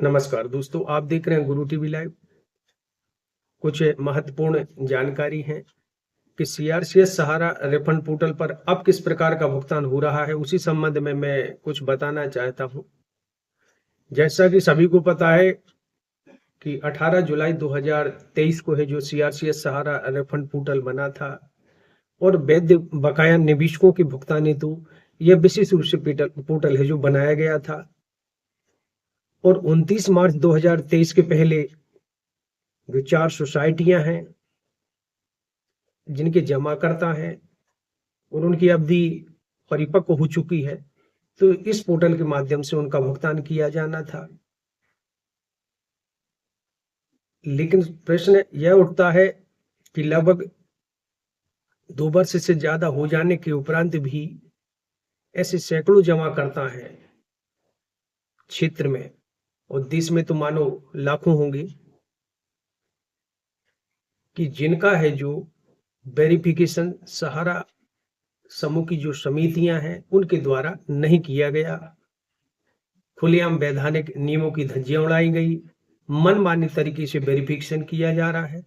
नमस्कार दोस्तों, आप देख रहे हैं गुरु टीवी लाइव। कुछ महत्वपूर्ण जानकारी है कि सीआरसीएस सहारा रिफंड पोर्टल पर अब किस प्रकार का भुगतान हो रहा है, उसी संबंध में मैं कुछ बताना चाहता हूं। जैसा कि सभी को पता है कि 18 जुलाई 2023 को है जो सीआरसीएस सहारा रिफंड पोर्टल बना था और वैध बकाया निवेशकों की भुगतान हेतु यह विशेष रूप से पोर्टल है जो बनाया गया था। और 29 मार्च 2023 के पहले जो 4 सोसाइटियां हैं जिनके जमाकर्ता हैं और उनकी अवधि परिपक्व हो चुकी है, तो इस पोर्टल के माध्यम से उनका भुगतान किया जाना था। लेकिन प्रश्न यह उठता है कि लगभग 2 वर्ष से ज्यादा हो जाने के उपरांत भी ऐसे सैकड़ों जमाकर्ता हैं क्षेत्र में, और देश में तो मानो लाखों होंगे, कि जिनका है जो वेरिफिकेशन सहारा समूह की जो समितियां हैं उनके द्वारा नहीं किया गया। खुलेआम वैधानिक नियमों की धज्जियां उड़ाई गई, मनमानी तरीके से वेरिफिकेशन किया जा रहा है।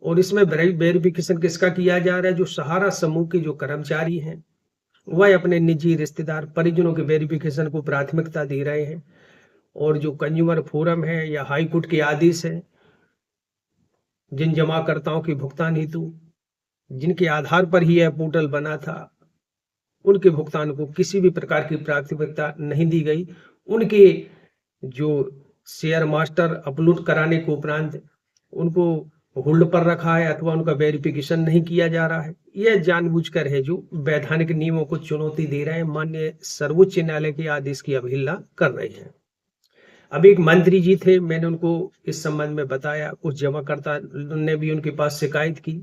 और इसमें वेरिफिकेशन किसका किया जा रहा है? जो सहारा समूह के जो कर्मचारी हैं वह अपने निजी रिश्तेदार परिजनों के वेरिफिकेशन को प्राथमिकता दे रहे हैं। और जो कंज्यूमर फोरम है या हाई कोर्ट के आदेश है, जिन जमाकर्ताओं के भुगतान हेतु जिनके आधार पर ही यह पोर्टल बना था, उनके भुगतान को किसी भी प्रकार की प्राथमिकता नहीं दी गई। उनके जो शेयर मास्टर अपलोड कराने के उपरांत उनको होल्ड पर रखा है अथवा उनका वेरिफिकेशन नहीं किया जा रहा है। यह जानबूझकर है जो वैधानिक नियमों को चुनौती दे रहे हैं, माननीय सर्वोच्च न्यायालय के आदेश की अवहेलना कर रहे हैं। अभी एक मंत्री जी थे, मैंने उनको इस संबंध में बताया, कुछ जमाकर्ता ने भी उनके पास शिकायत की,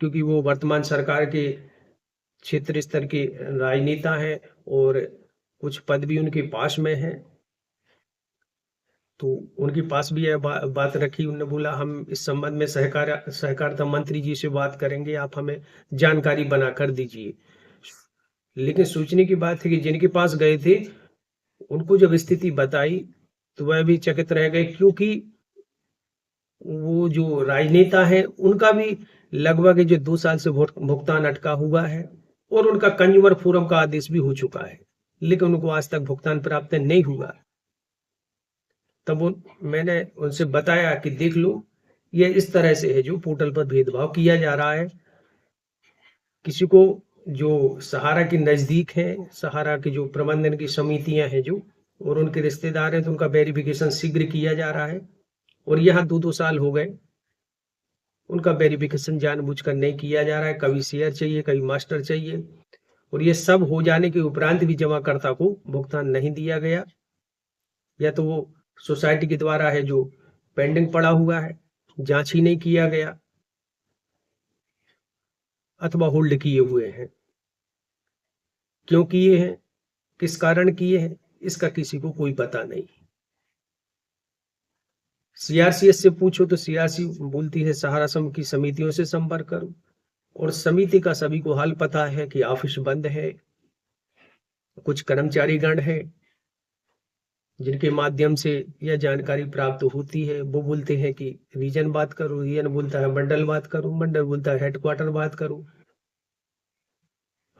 क्योंकि वो वर्तमान सरकार के क्षेत्र स्तर के राजनेता हैं और कुछ पद भी उनके पास में है। तो उनके पास भी यह बात रखी, उन्होंने बोला हम इस संबंध में सहकारिता मंत्री जी से बात करेंगे, आप हमें जानकारी बना कर दीजिए। लेकिन सोचने की बात है कि जिनके पास गए थे उनको जब स्थिति बताई तो वह भी चकित रह गए, क्योंकि वो जो राजनेता है उनका भी लगभग जो 2 साल से भुगतान अटका हुआ है और उनका कंज्यूमर फोरम का आदेश भी हो चुका है, लेकिन उनको आज तक भुगतान प्राप्त नहीं हुआ। तब मैंने उनसे बताया कि देख लो, ये इस तरह से है जो पोर्टल पर भेदभाव किया जा रहा है। किसी को जो सहारा के नजदीक है, सहारा की जो प्रबंधन की समितियां हैं जो और उनके रिश्तेदार हैं, तो उनका वेरिफिकेशन शीघ्र किया जा रहा है। और यहाँ 2-2 साल हो गए, उनका वेरिफिकेशन जानबूझकर नहीं किया जा रहा है। कभी शेयर चाहिए, कभी मास्टर चाहिए, और ये सब हो जाने के उपरांत भी जमाकर्ता को भुगतान नहीं दिया गया। या तो वो सोसाइटी के द्वारा है जो पेंडिंग पड़ा हुआ है, जांच ही नहीं किया गया, अथवा होल्ड किए हुए हैं। क्यों किए हैं, किस कारण किए हैं, इसका किसी को कोई पता नहीं। सीआरसीएस से पूछो तो सीआरसी बोलती है सहारा समूह की समितियों से संपर्क करो, और समिति का सभी को हाल पता है कि ऑफिस बंद है। कुछ कर्मचारीगण है जिनके माध्यम से यह जानकारी प्राप्त होती है, वो बोलते हैं कि रीजन बात करो, रीजन बोलता है मंडल बात करो, मंडल बोलता है हेडक्वार्टर बात करो।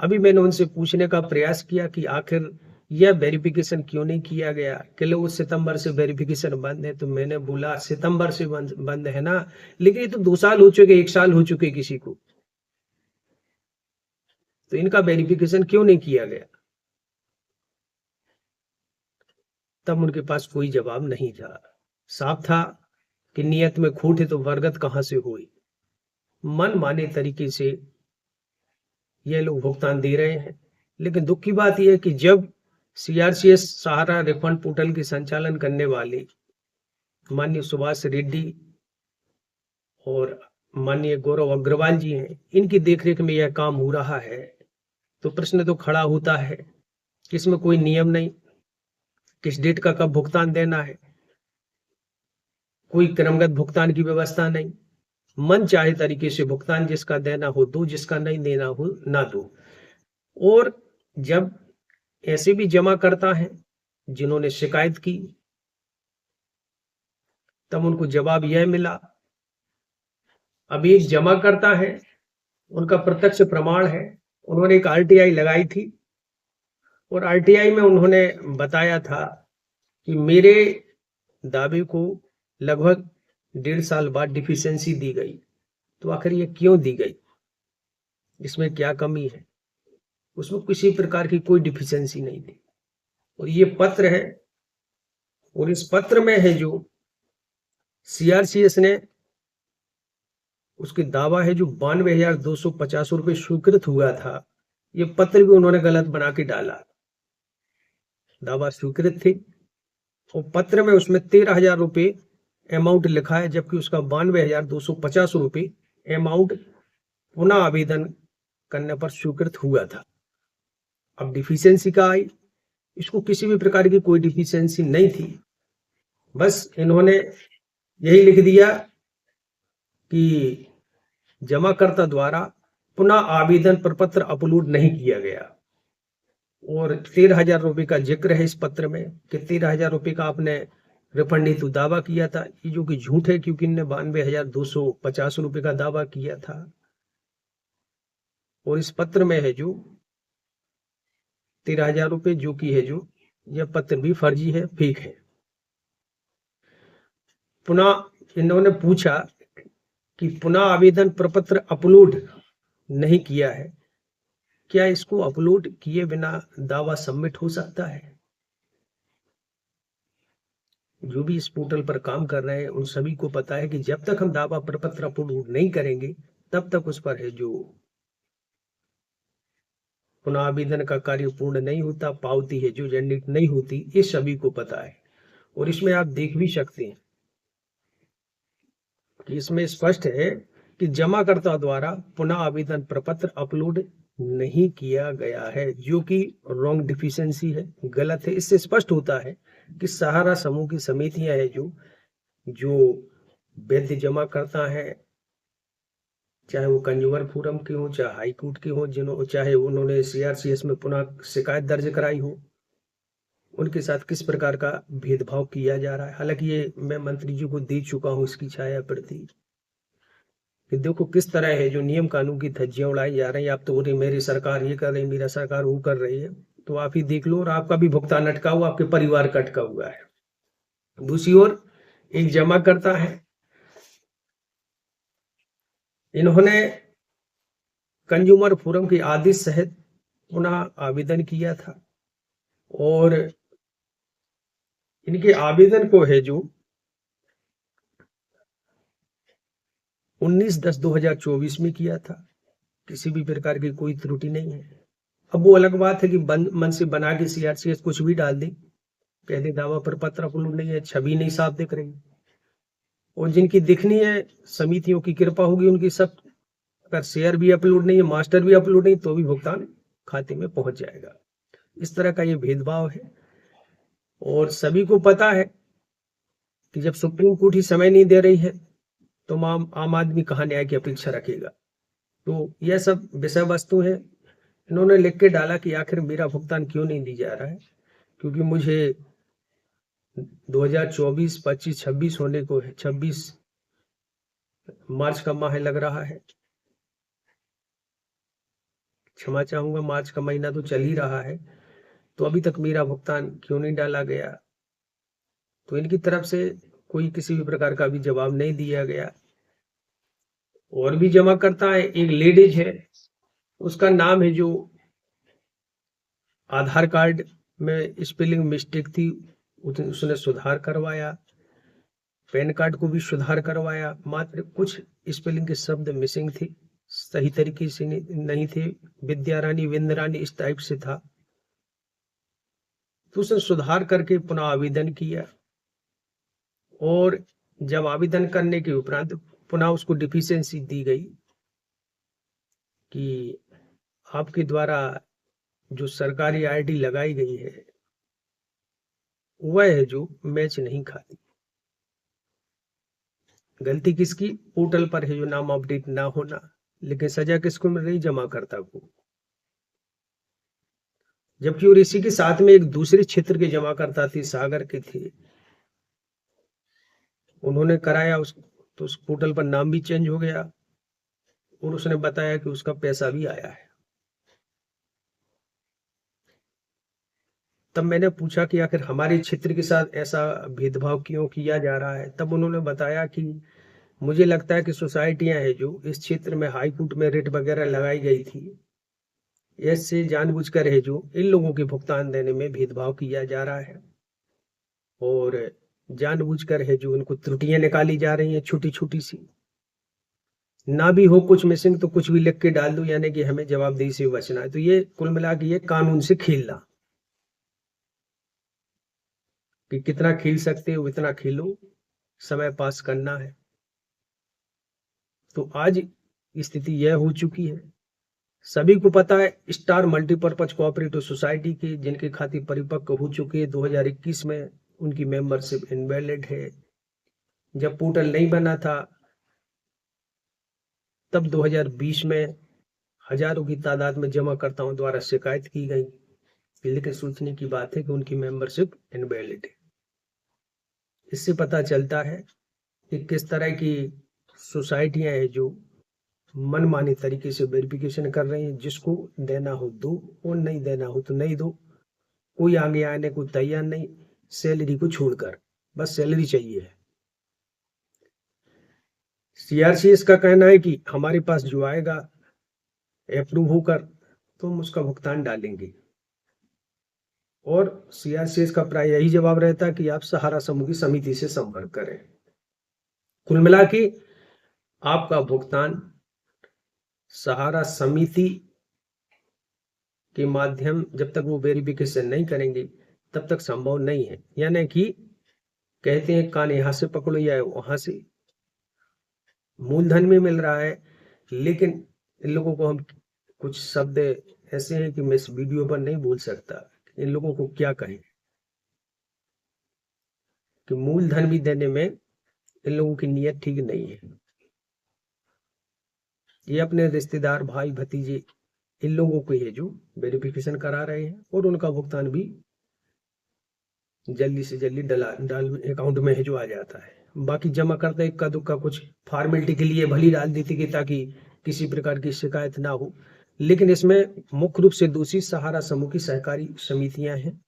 अभी मैंने उनसे पूछने का प्रयास किया कि आखिर यह वेरिफिकेशन क्यों नहीं किया गया, कि लोग सितंबर से वेरिफिकेशन बंद है। तो मैंने बोला सितंबर से बंद है ना, लेकिन ये तो 2 साल हो चुके, 1 साल हो चुके किसी को, तो इनका वेरिफिकेशन क्यों नहीं किया गया? तब उनके पास कोई जवाब नहीं था। साफ था कि नियत में खोट है तो बरगद कहां से हुई। मन माने तरीके से ये लोग भुगतान दे रहे हैं। लेकिन दुख की बात यह है कि जब सीआरसीएस सहारा रिफंड पोर्टल के संचालन करने वाले माननीय सुभाष रेड्डी और माननीय गौरव अग्रवाल जी हैं, इनकी देखरेख में यह काम हो रहा है, तो प्रश्न तो खड़ा होता है कि इसमें कोई नियम नहीं, किस डेट का कब भुगतान देना है, कोई क्रमगत भुगतान की व्यवस्था नहीं। मन चाहे तरीके से भुगतान जिसका देना हो दो, जिसका नहीं देना हो ना दो। और जब ऐसे भी जमा करता है जिन्होंने शिकायत की, तब उनको जवाब यह मिला। अब एक जमा करता है, उनका प्रत्यक्ष प्रमाण है, उन्होंने एक आरटीआई लगाई थी और आरटीआई में उन्होंने बताया था कि मेरे दावे को लगभग 1.5 साल बाद डिफिशियंसी दी गई। तो आखिर ये क्यों दी गई, इसमें क्या कमी है? उसमें किसी प्रकार की कोई डिफिशियंसी नहीं थी। और ये पत्र है, और इस पत्र में है जो सीआरसीएस ने उसकी दावा है जो 92,250 रुपये स्वीकृत हुआ था, ये पत्र भी उन्होंने गलत बना के डाला। दावा स्वीकृत थी और पत्र में उसमें 13,000 रुपये अमाउंट लिखा है, जबकि उसका 92,250 रुपये अमाउंट पुनः आवेदन करने पर स्वीकृत हुआ था। अब डिफिशियंसी का आई, इसको किसी भी प्रकार की कोई डिफिशियंसी नहीं थी, बस इन्होंने यही लिख दिया कि जमाकर्ता द्वारा पुनः आवेदन प्रपत्र अपलोड नहीं किया गया। और 13,000 रुपये का जिक्र है इस पत्र में कि 13,000 रुपये का आपने रिफंड हेतु दावा किया था, ये जो कि झूठ है, क्योंकि इनने 92,250 रुपये का दावा किया था। और इस पत्र में है जो 13,000 रुपये जो कि है जो यह पत्र भी फर्जी है, फेक है। पुनः इन्होंने पूछा कि पुनः आवेदन प्रपत्र अपलोड नहीं किया है, क्या इसको अपलोड किए बिना दावा सबमिट हो सकता है? जो भी इस पोर्टल पर काम कर रहे हैं उन सभी को पता है कि जब तक हम दावा प्रपत्र अपलोड नहीं करेंगे तब तक उस पर है जो पुनः आवेदन का कार्य पूर्ण नहीं होता, पावती है जो जनरेट नहीं होती, ये सभी को पता है। और इसमें आप देख भी सकते हैं कि इसमें स्पष्ट है कि जमाकर्ता द्वारा पुनः आवेदन प्रपत्र अपलोड नहीं किया गया है, जो कि रॉन्ग डिफिशियंसी है, गलत है। इससे स्पष्ट होता है कि सहारा समूह की समितियां है जो वैध जमा करता है, चाहे वो कंज्यूमर फोरम के हो, चाहे हाई कोर्ट के हो, चाहे उन्होंने सीआरसीएस में पुनः शिकायत दर्ज कराई हो, उनके साथ किस प्रकार का भेदभाव किया जा रहा है। हालांकि ये मैं मंत्री जी को दे चुका हूं इसकी छाया प्रति कि देखो किस तरह है जो नियम कानून की धज्जियां उड़ाई जा रही है। आप तो बोले मेरी सरकार ये कर रही, मेरा सरकार वो कर रही है, तो आप ही देख लो। और आपका भी भुगतान अटका हुआ, आपके परिवार का अटका हुआ है। दूसरी ओर एक जमा करता है, इन्होंने कंज्यूमर फोरम के आदेश सहित पुनः आवेदन किया था और इनके आवेदन को है जो 19/10/2024 में किया था। किसी भी प्रकार की कोई त्रुटि नहीं है। अब वो अलग बात है कि मन से बना के सीआरसीएस कुछ भी डाल दे, कहते दावा पर पत्र अपलोड नहीं है, छवि नहीं साफ दिख रही। और जिनकी दिखनी है समितियों की कृपा होगी उनकी सब, अगर शेयर भी अपलोड नहीं है, मास्टर भी अपलोड नहीं, तो भी भुगतान खाते में पहुंच जाएगा। इस तरह का ये भेदभाव है और सभी को पता है कि जब सुप्रीम कोर्ट ही समय नहीं दे रही है तो आम आदमी कहाँ न्याय की अपेक्षा रखेगा। तो यह सब विषय वस्तु है। इन्होंने लिख के डाला कि आखिर मेरा भुगतान क्यों नहीं दी जा रहा है, क्योंकि मुझे 2024, 25, 26 होने को है, 26 मार्च का माह लग रहा है, क्षमा चाहूंगा, मार्च का महीना तो चल ही रहा है, तो अभी तक मेरा भुगतान क्यों नहीं डाला गया। तो इनकी तरफ से कोई किसी भी प्रकार का भी जवाब नहीं दिया गया। और भी जमा करता है, एक लेडीज है, उसका नाम है जो आधार कार्ड में स्पेलिंग मिस्टेक थी, उसने सुधार करवाया, पैन कार्ड को भी सुधार करवाया, मात्र कुछ स्पेलिंग के शब्द मिसिंग थे, सही तरीके से नहीं थे, विद्या रानी, विंद रानी इस टाइप से था, तो उसने सुधार करके पुनः आवेदन किया। और जब आवेदन करने के उपरांत पुनः उसको डिफिशियंसी दी गई कि आपके द्वारा जो सरकारी आईडी लगाई गई है वह है जो मैच नहीं खाती। गलती किसकी? पोर्टल पर है जो नाम अपडेट ना होना, लेकिन सजा किसको मिल रही? जमाकर्ता को। जबकि और इसी के साथ में एक दूसरे क्षेत्र के जमाकर्ता थे, सागर के थे, उन्होंने कराया तो उस पोर्टल पर नाम भी चेंज हो गया और उसने बताया कि उसका पैसा भी आया है। तब मैंने पूछा कि आखिर हमारे क्षेत्र के साथ ऐसा भेदभाव क्यों किया जा रहा है। तब उन्होंने बताया कि मुझे लगता है कि सोसाइटियां हैं जो इस क्षेत्र में हाई कोर्ट में रिट वगैरह लगाई गई थी, ऐसे जानबूझकर है जो इन लोगों के भुगतान देने में भेदभाव किया जा रहा है और जानबूझकर है जो उनको त्रुटियां निकाली जा रही हैं छोटी छोटी सी। ना भी हो कुछ मिसिंग तो कुछ भी लिख के डाल दो, यानी कि हमें जवाबदेही से बचना है। तो ये कुल मिला के ये कानून से खेलना, कि कितना खेल सकते हो उतना खेलो, समय पास करना है। तो आज स्थिति यह हो चुकी है, सभी को पता है स्टार मल्टीपर्पज कोऑपरेटिव सोसाइटी के जिनके खाते परिपक्व हो चुके हैं 2021 में, उनकी मेंबरशिप इनवैलिड है। जब पोर्टल नहीं बना था तब 2020 में हजारों की तादाद में जमाकर्ताओं द्वारा शिकायत की गई, लेकिन सोचने की बात है कि उनकी मेंबरशिप इनवैलिड है। इससे पता चलता है कि किस तरह की सोसाइटियां हैं जो मनमाने तरीके से वेरिफिकेशन कर रही हैं। जिसको देना हो दो और नहीं देना हो तो नहीं दो, कोई आगे आने को तैयार नहीं, सैलरी को छोड़कर, बस सैलरी चाहिए। सीआरसीएस का कहना है कि हमारे पास जो आएगा अप्रूव होकर तो हम उसका भुगतान डालेंगे, और सीआरसीएस का प्राय यही जवाब रहता है कि आप सहारा समूह की समिति से संपर्क करें। कुल मिला के आपका भुगतान सहारा समिति के माध्यम जब तक वो वेरिफिकेशन नहीं करेंगे तब तक संभव नहीं है। यानी कि कहते हैं कान यहां से पकड़ो या वहां से, मूलधन में मिल रहा है, लेकिन इन लोगों को हम कुछ शब्द ऐसे हैं कि मैं इस वीडियो पर नहीं बोल सकता, इन लोगों को क्या कहें कि मूलधन भी देने में इन लोगों की नीयत ठीक नहीं है। ये अपने रिश्तेदार भाई भतीजे इन लोगों को है जो वेरिफिकेशन करा रहे हैं और उनका भुगतान भी जल्दी से जल्दी डाल अकाउंट में है जो आ जाता है। बाकी जमा करते इक्का दुक्का कुछ फॉर्मेलिटी के लिए भली डाल देती कि ताकि किसी प्रकार की शिकायत ना हो, लेकिन इसमें मुख्य रूप से दोषी सहारा समूह की सहकारी समितियां हैं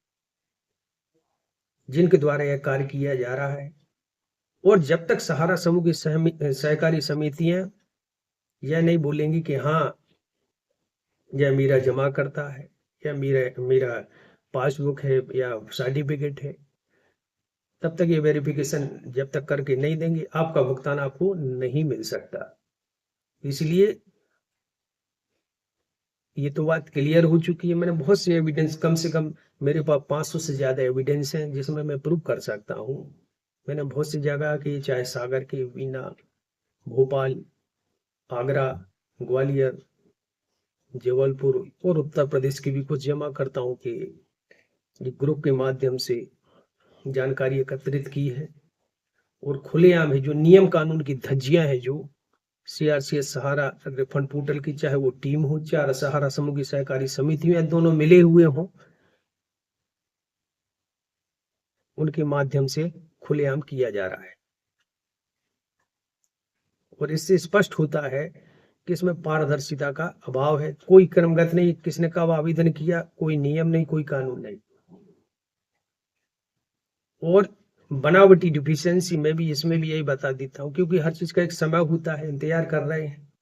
जिनके द्वारा यह कार्य किया जा रहा है। और जब तक सहारा समूह की सहकारी समितियां यह नहीं बोलेंगी कि हाँ यह मेरा जमा करता है या मेरा पासबुक है या सर्टिफिकेट है, तब तक ये वेरिफिकेशन जब तक करके नहीं देंगे आपका भुगतान आपको नहीं मिल सकता। इसलिए ये तो बात क्लियर हो चुकी है। मैंने बहुत से एविडेंस, कम से कम मेरे पास 500 से ज्यादा एविडेंस हैं जिसमें मैं प्रूव कर सकता हूँ। मैंने बहुत सी जगह की, चाहे सागर के, बीना, भोपाल, आगरा, ग्वालियर, जबलपुर और उत्तर प्रदेश की भी कुछ जमाकर्ताओं के ग्रुप के माध्यम से जानकारी एकत्रित की है। और खुलेआम है जो नियम कानून की धज्जियां हैं जो सीआरसीएस सहारा रिफंड पोर्टल की, चाहे वो टीम हो, चाहे सहारा समूह की सहकारी समिति में, दोनों मिले हुए हों, उनके माध्यम से खुलेआम किया जा रहा है। और इससे स्पष्ट होता है कि इसमें पारदर्शिता का अभाव है। कोई क्रमगत नहीं, किसने कब आवेदन किया, कोई नियम नहीं, कोई कानून नहीं। और बनावटी डिफिशियंसी में भी, इसमें भी यही बता देता हूं, क्योंकि हर चीज का एक समय होता है, इंतजार कर रहे हैं।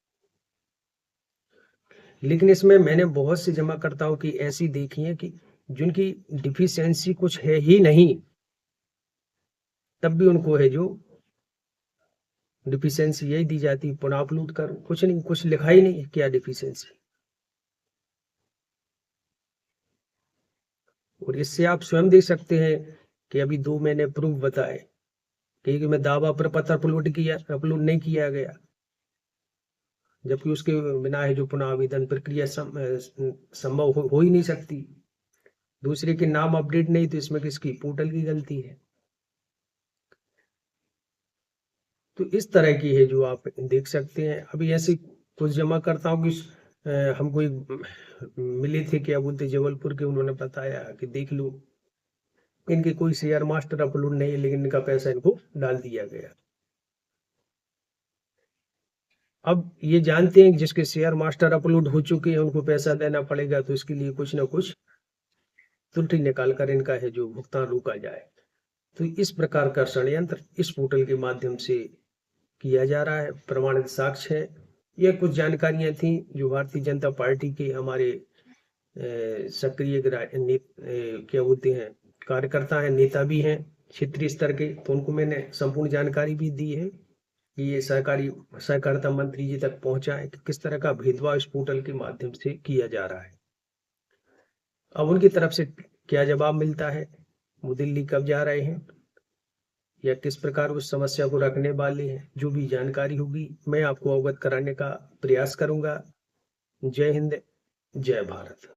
लेकिन इसमें मैंने बहुत से जमाकर्ताओं की ऐसी देखी है कि जिनकी डिफिशियंसी कुछ है ही नहीं, तब भी उनको है जो डिफिशियंसी यही दी जाती है, पुनः अपलोड करो। कुछ नहीं, कुछ लिखा ही नहीं है क्या डिफिशियंसी। और इससे आप स्वयं देख सकते हैं कि अभी 2 मैंने प्रूफ बताए कि मैं दावा पर पत्र अपलोड नहीं किया गया, जबकि उसके बिना है जो पुनः आवेदन प्रक्रिया संभव हो ही नहीं सकती। दूसरे के नाम अपडेट नहीं, तो इसमें किसकी, पोर्टल की गलती है। तो इस तरह की है जो आप देख सकते हैं। अभी ऐसे कुछ जमाकर्ताओं की हमको मिले थे, क्या बोलते, जबलपुर के, उन्होंने बताया कि देख लो इनके कोई शेयर मास्टर अपलोड नहीं है, लेकिन इनका पैसा इनको डाल दिया गया। अब ये जानते हैं कि जिसके शेयर मास्टर अपलोड हो चुके हैं उनको पैसा देना पड़ेगा, तो इसके लिए कुछ ना कुछ त्रुटि निकाल कर इनका है जो भुगतान रोका जाए। तो इस प्रकार का षड्यंत्र इस पोर्टल के माध्यम से किया जा रहा है, प्रमाणित साक्ष्य है। ये कुछ जानकारियां थी जो भारतीय जनता पार्टी के हमारे सक्रिय क्या बोलते हैं, कार्यकर्ता हैं, नेता भी हैं क्षेत्रीय स्तर के, तो उनको मैंने संपूर्ण जानकारी भी दी है कि ये सहकारिता मंत्री जी तक पहुंचा है कि किस तरह का भेदभाव इस पोर्टल के माध्यम से किया जा रहा है। अब उनकी तरफ से क्या जवाब मिलता है, वो दिल्ली कब जा रहे हैं या किस प्रकार उस समस्या को रखने वाले हैं, जो भी जानकारी होगी मैं आपको अवगत कराने का प्रयास करूंगा। जय हिंद, जय भारत।